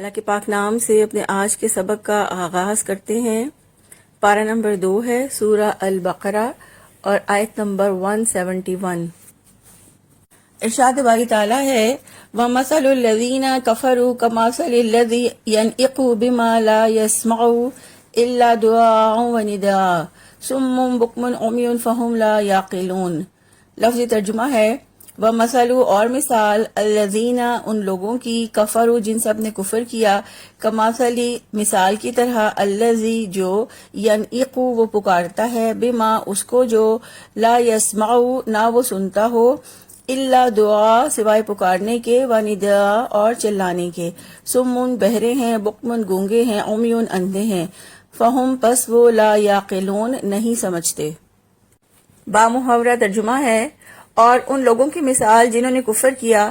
اللہ کے پاک نام سے اپنے آج کے سبق کا آغاز کرتے ہیں۔ پارہ نمبر 2 ہے سورہ البقرہ اور آیت نمبر 171۔ ارشاد باری تعالیٰ ہے وَمَثَلُ الَّذِينَ كَفَرُوا كَمَثَلِ الَّذِي يَنْعِقُ بِمَا لَا يَسْمَعُ إِلَّا دُعَاءً وَنِدَاءً صُمٌّ بُكْمٌ عُمْيٌ فَهُمْ لَا يَعْقِلُونَ۔ لفظی ترجمہ ہے وَمَثَلُ اور مثال الَّذِينَ ان لوگوں کی کفروا جن سب نے کفر کیا کمثلی مثال کی طرح الذی جو ینعق وہ پکارتا ہے بما اس کو جو لا یسمع نہ وہ سنتا ہو الا دعا سوائے پکارنے کے ونداء اور چلانے کے سمون بہرے ہیں بکمن گونگے ہیں عمیون اندھے ہیں فہم پس وہ لا یعقلون نہیں سمجھتے۔ بامحاورہ ترجمہ ہے اور ان لوگوں کی مثال جنہوں نے کفر کیا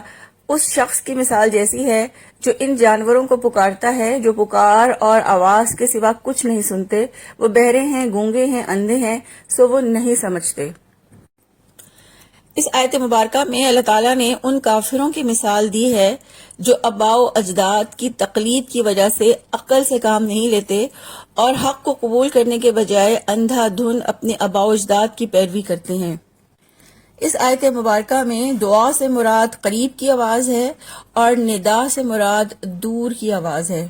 اس شخص کی مثال جیسی ہے جو ان جانوروں کو پکارتا ہے جو پکار اور آواز کے سوا کچھ نہیں سنتے، وہ بہرے ہیں گونگے ہیں اندھے ہیں سو وہ نہیں سمجھتے۔ اس آیت مبارکہ میں اللہ تعالیٰ نے ان کافروں کی مثال دی ہے جو آباء و اجداد کی تقلید کی وجہ سے عقل سے کام نہیں لیتے اور حق کو قبول کرنے کے بجائے اندھا دھن اپنے آباء و اجداد کی پیروی کرتے ہیں۔ اس آیت مبارکہ میں دعا سے مراد قریب کی آواز ہے اور ندا سے مراد دور کی آواز ہے۔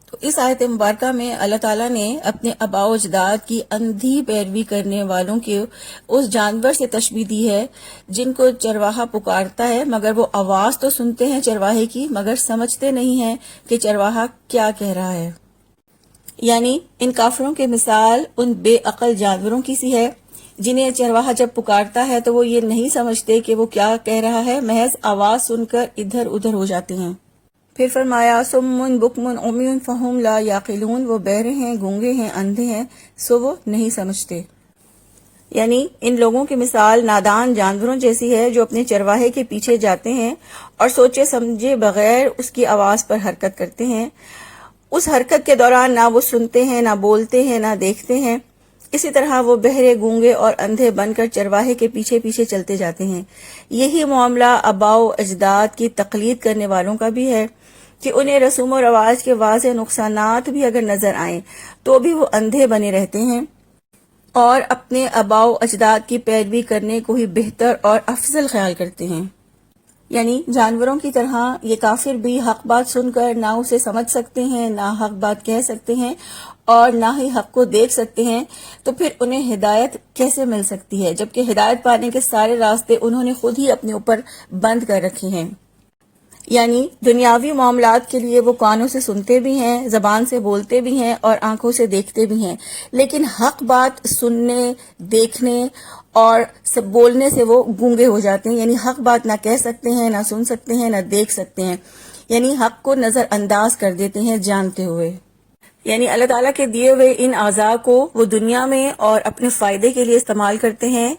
تو اس آیت مبارکہ میں اللہ تعالیٰ نے اپنے آباء و اجداد کی اندھی پیروی کرنے والوں کے اس جانور سے تشبیہ دی ہے جن کو چرواہا پکارتا ہے مگر وہ آواز تو سنتے ہیں چرواہے کی مگر سمجھتے نہیں ہیں کہ چرواہا کیا کہہ رہا ہے۔ یعنی ان کافروں کی مثال ان بے عقل جانوروں کی سی ہے جنہیں چرواہا جب پکارتا ہے تو وہ یہ نہیں سمجھتے کہ وہ کیا کہہ رہا ہے، محض آواز سن کر ادھر ادھر ہو جاتے ہیں۔ پھر فرمایا سمن بکمن عمیون فہم لا یعقلون، وہ بہرے ہیں گونگے ہیں اندھے ہیں سو وہ نہیں سمجھتے۔ یعنی ان لوگوں کی مثال نادان جانوروں جیسی ہے جو اپنے چرواہے کے پیچھے جاتے ہیں اور سوچے سمجھے بغیر اس کی آواز پر حرکت کرتے ہیں۔ اس حرکت کے دوران نہ وہ سنتے ہیں نہ بولتے ہیں نہ دیکھتے ہیں، اسی طرح وہ بہرے گونگے اور اندھے بن کر چرواہے کے پیچھے پیچھے چلتے جاتے ہیں۔ یہی معاملہ آباء و اجداد کی تقلید کرنے والوں کا بھی ہے کہ انہیں رسوم و رواج کے واضح نقصانات بھی اگر نظر آئیں تو بھی وہ اندھے بنے رہتے ہیں اور اپنے آباء و اجداد کی پیروی کرنے کو ہی بہتر اور افضل خیال کرتے ہیں۔ یعنی جانوروں کی طرح یہ کافر بھی حق بات سن کر نہ اسے سمجھ سکتے ہیں نہ حق بات کہہ سکتے ہیں اور نہ ہی حق کو دیکھ سکتے ہیں، تو پھر انہیں ہدایت کیسے مل سکتی ہے جبکہ ہدایت پانے کے سارے راستے انہوں نے خود ہی اپنے اوپر بند کر رکھے ہیں۔ یعنی دنیاوی معاملات کے لیے وہ کانوں سے سنتے بھی ہیں، زبان سے بولتے بھی ہیں اور آنکھوں سے دیکھتے بھی ہیں، لیکن حق بات سننے دیکھنے اور سب بولنے سے وہ گونگے ہو جاتے ہیں۔ یعنی حق بات نہ کہہ سکتے ہیں نہ سن سکتے ہیں نہ دیکھ سکتے ہیں، یعنی حق کو نظر انداز کر دیتے ہیں جانتے ہوئے۔ یعنی اللہ تعالیٰ کے دیے ہوئے ان اعضاء کو وہ دنیا میں اور اپنے فائدے کے لیے استعمال کرتے ہیں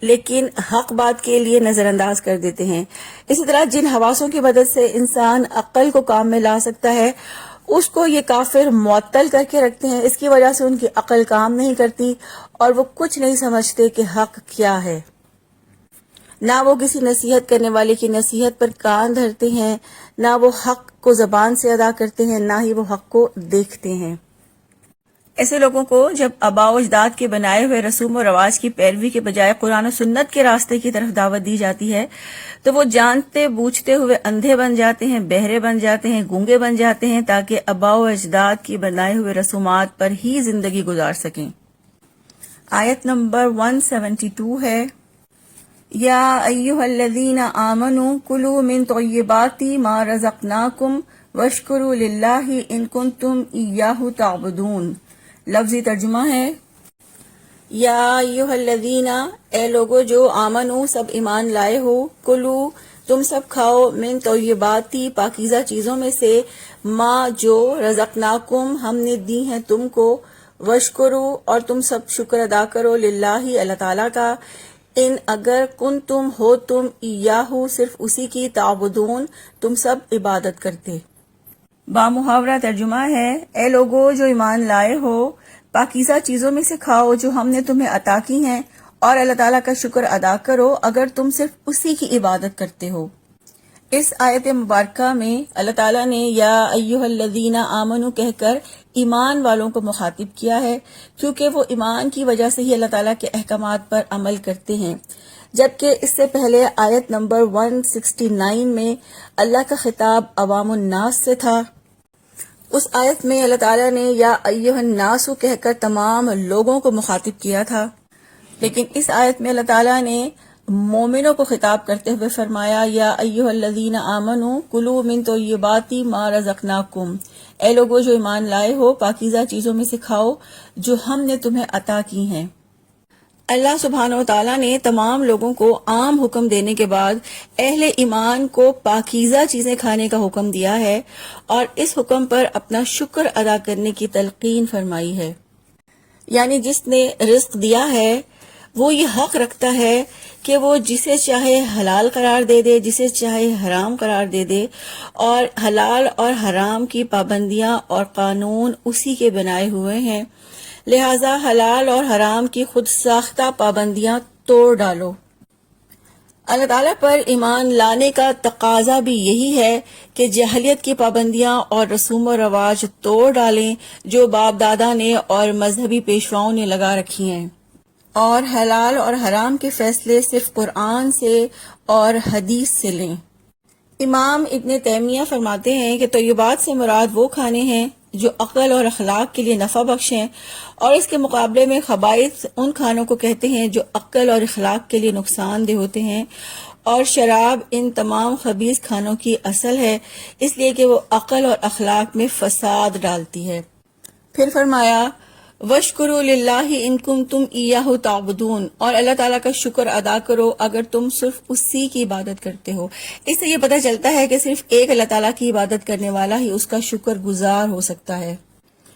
لیکن حق بات کے لیے نظر انداز کر دیتے ہیں۔ اسی طرح جن حواسوں کی مدد سے انسان عقل کو کام میں لا سکتا ہے اس کو یہ کافر معطل کر کے رکھتے ہیں، اس کی وجہ سے ان کی عقل کام نہیں کرتی اور وہ کچھ نہیں سمجھتے کہ حق کیا ہے۔ نہ وہ کسی نصیحت کرنے والے کی نصیحت پر کان دھرتے ہیں، نہ وہ حق کو زبان سے ادا کرتے ہیں، نہ ہی وہ حق کو دیکھتے ہیں۔ ایسے لوگوں کو جب آباء و اجداد کے بنائے ہوئے رسوم و رواج کی پیروی کے بجائے قرآن و سنت کے راستے کی طرف دعوت دی جاتی ہے تو وہ جانتے بوجھتے ہوئے اندھے بن جاتے ہیں، بہرے بن جاتے ہیں، گونگے بن جاتے ہیں تاکہ آباء و اجداد کی بنائے ہوئے رسومات پر ہی زندگی گزار سکیں۔ آیت نمبر 172 ہے یا ایھا الذین آمنوا کلوا من طیبات ما رزقناکم واشکروا للہ ان کنتم ایاہ تعبدون۔ لفظی ترجمہ ہے یا ایھا الذین اے لوگو جو آمنو سب ایمان لائے ہو، کلو تم سب کھاؤ من طیباتی پاکیزہ چیزوں میں سے ما جو رزقناکم ہم نے دی ہیں تم کو، واشکرو اور تم سب شکر ادا کرو للہ اللہ تعالیٰ کا، ان اگر کن تم ہو تم ایاہو صرف اسی کی تعبدون تم سب عبادت کرتے۔ بامحاورہ ترجمہ ہے اے لوگو جو ایمان لائے ہو پاکیزہ چیزوں میں سے کھاؤ جو ہم نے تمہیں عطا کی ہیں اور اللہ تعالیٰ کا شکر ادا کرو اگر تم صرف اسی کی عبادت کرتے ہو۔ اس آیت مبارکہ میں اللہ تعالیٰ نے یا ایھا الذین آمنوا کہہ کر ایمان والوں کو مخاطب کیا ہے، کیونکہ وہ ایمان کی وجہ سے ہی اللہ تعالیٰ کے احکامات پر عمل کرتے ہیں، جبکہ اس سے پہلے آیت نمبر 169 میں اللہ کا خطاب عوام الناس سے تھا۔ اس آیت میں اللہ تعالیٰ نے یا ایھا الناس کہہ کر تمام لوگوں کو مخاطب کیا تھا، لیکن اس آیت میں اللہ تعالیٰ نے مومنوں کو خطاب کرتے ہوئے فرمایا یا ایھا الذین آمنوا کلوا من طیبات ما رزقناکم، اے لوگو جو ایمان لائے ہو پاکیزہ چیزوں میں سے کھاؤ جو ہم نے تمہیں عطا کی ہیں۔ اللہ سبحانہ و تعالیٰ نے تمام لوگوں کو عام حکم دینے کے بعد اہل ایمان کو پاکیزہ چیزیں کھانے کا حکم دیا ہے اور اس حکم پر اپنا شکر ادا کرنے کی تلقین فرمائی ہے، یعنی جس نے رزق دیا ہے وہ یہ حق رکھتا ہے کہ وہ جسے چاہے حلال قرار دے دے، جسے چاہے حرام قرار دے دے، اور حلال اور حرام کی پابندیاں اور قانون اسی کے بنائے ہوئے ہیں، لہذا حلال اور حرام کی خود ساختہ پابندیاں توڑ ڈالو۔ اللہ تعالیٰ پر ایمان لانے کا تقاضا بھی یہی ہے کہ جاہلیت کی پابندیاں اور رسوم و رواج توڑ ڈالیں جو باپ دادا نے اور مذہبی پیشواؤں نے لگا رکھی ہیں، اور حلال اور حرام کے فیصلے صرف قرآن سے اور حدیث سے لیں۔ امام ابن تیمیہ فرماتے ہیں کہ طیبات سے مراد وہ کھانے ہیں جو عقل اور اخلاق کے لیے نفع بخش ہیں، اور اس کے مقابلے میں خبائث ان کھانوں کو کہتے ہیں جو عقل اور اخلاق کے لیے نقصان دہ ہوتے ہیں، اور شراب ان تمام خبیث کھانوں کی اصل ہے، اس لیے کہ وہ عقل اور اخلاق میں فساد ڈالتی ہے۔ پھر فرمایا وَاشْكُرُوا لِلَّهِ إِن كُنتُمْ إِيَّاهُ تَعْبُدُونَ، اور اللہ تعالیٰ کا شکر ادا کرو اگر تم صرف اسی کی عبادت کرتے ہو۔ اس سے یہ پتہ چلتا ہے کہ صرف ایک اللہ تعالیٰ کی عبادت کرنے والا ہی اس کا شکر گزار ہو سکتا ہے۔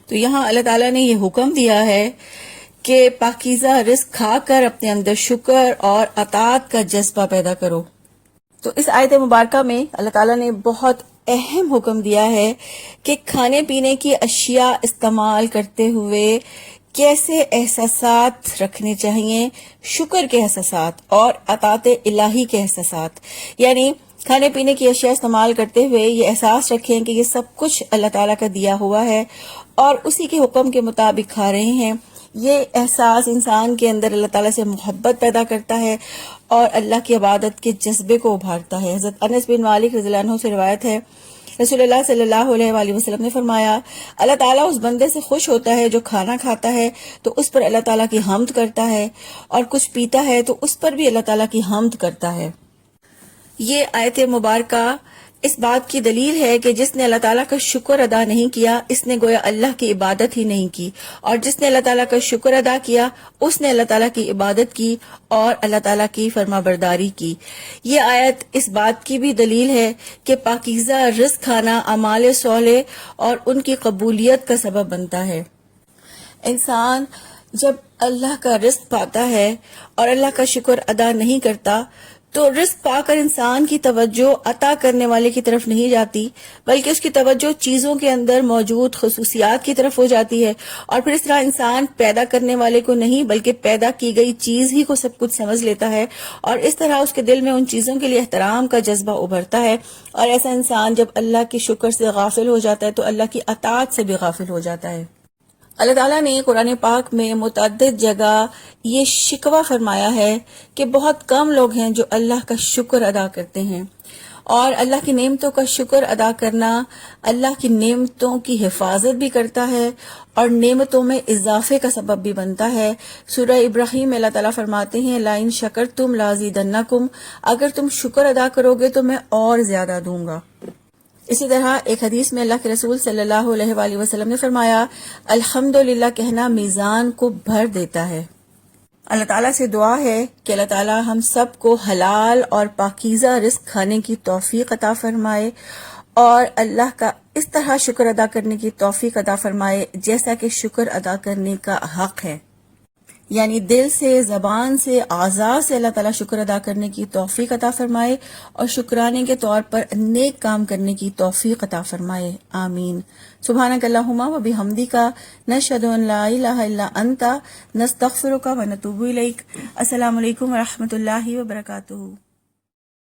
تو یہاں اللہ تعالیٰ نے یہ حکم دیا ہے کہ پاکیزہ رزق کھا کر اپنے اندر شکر اور اطاعت کا جذبہ پیدا کرو۔ تو اس آیت مبارکہ میں اللہ تعالیٰ نے بہت اہم حکم دیا ہے کہ کھانے پینے کی اشیاء استعمال کرتے ہوئے کیسے احساسات رکھنے چاہیے، شکر کے احساسات اور اطاعت الہی کے احساسات، یعنی کھانے پینے کی اشیاء استعمال کرتے ہوئے یہ احساس رکھیں کہ یہ سب کچھ اللہ تعالیٰ کا دیا ہوا ہے اور اسی کے حکم کے مطابق کھا رہے ہیں۔ یہ احساس انسان کے اندر اللہ تعالیٰ سے محبت پیدا کرتا ہے اور اللہ کی عبادت کے جذبے کو ابھارتا ہے۔ حضرت انس بن مالک رضی اللہ عنہ سے روایت ہے، رسول اللہ صلی اللہ علیہ وآلہ وسلم نے فرمایا اللہ تعالیٰ اس بندے سے خوش ہوتا ہے جو کھانا کھاتا ہے تو اس پر اللہ تعالیٰ کی حمد کرتا ہے، اور کچھ پیتا ہے تو اس پر بھی اللہ تعالیٰ کی حمد کرتا ہے۔ یہ آیت مبارکہ اس بات کی دلیل ہے کہ جس نے اللہ تعالیٰ کا شکر ادا نہیں کیا اس نے گویا اللہ کی عبادت ہی نہیں کی، اور جس نے اللہ تعالیٰ کا شکر ادا کیا اس نے اللہ تعالیٰ کی عبادت کی اور اللہ تعالیٰ کی فرما برداری کی۔ یہ آیت اس بات کی بھی دلیل ہے کہ پاکیزہ رزق کھانا اعمال صالح اور ان کی قبولیت کا سبب بنتا ہے۔ انسان جب اللہ کا رزق پاتا ہے اور اللہ کا شکر ادا نہیں کرتا تو رزق پا کر انسان کی توجہ عطا کرنے والے کی طرف نہیں جاتی، بلکہ اس کی توجہ چیزوں کے اندر موجود خصوصیات کی طرف ہو جاتی ہے، اور پھر اس طرح انسان پیدا کرنے والے کو نہیں بلکہ پیدا کی گئی چیز ہی کو سب کچھ سمجھ لیتا ہے، اور اس طرح اس کے دل میں ان چیزوں کے لیے احترام کا جذبہ ابھرتا ہے، اور ایسا انسان جب اللہ کے شکر سے غافل ہو جاتا ہے تو اللہ کی اطاعت سے بھی غافل ہو جاتا ہے۔ اللہ تعالیٰ نے قرآن پاک میں متعدد جگہ یہ شکوہ فرمایا ہے کہ بہت کم لوگ ہیں جو اللہ کا شکر ادا کرتے ہیں، اور اللہ کی نعمتوں کا شکر ادا کرنا اللہ کی نعمتوں کی حفاظت بھی کرتا ہے اور نعمتوں میں اضافے کا سبب بھی بنتا ہے۔ سورہ ابراہیم میں اللہ تعالیٰ فرماتے ہیں لَإِن شَكَرْتُمْ لَأَزِيدَنَّكُمْ، اگر تم شکر ادا کرو گے تو میں اور زیادہ دوں گا۔ اسی طرح ایک حدیث میں اللہ کے رسول صلی اللہ علیہ وآلہ وسلم نے فرمایا الحمدللہ کہنا میزان کو بھر دیتا ہے۔ اللہ تعالیٰ سے دعا ہے کہ اللہ تعالیٰ ہم سب کو حلال اور پاکیزہ رزق کھانے کی توفیق عطا فرمائے اور اللہ کا اس طرح شکر ادا کرنے کی توفیق عطا فرمائے جیسا کہ شکر ادا کرنے کا حق ہے، یعنی دل سے، زبان سے، اعضاء سے اللہ تعالیٰ شکر ادا کرنے کی توفیق عطا فرمائے اور شکرانے کے طور پر نیک کام کرنے کی توفیق عطا فرمائے، آمین۔ سبحانک اللہم و بحمدک نشہد ان لا الہ الا انت نستغفرک و نتوب الیک۔ السلام علیکم و رحمۃ اللہ وبرکاتہ۔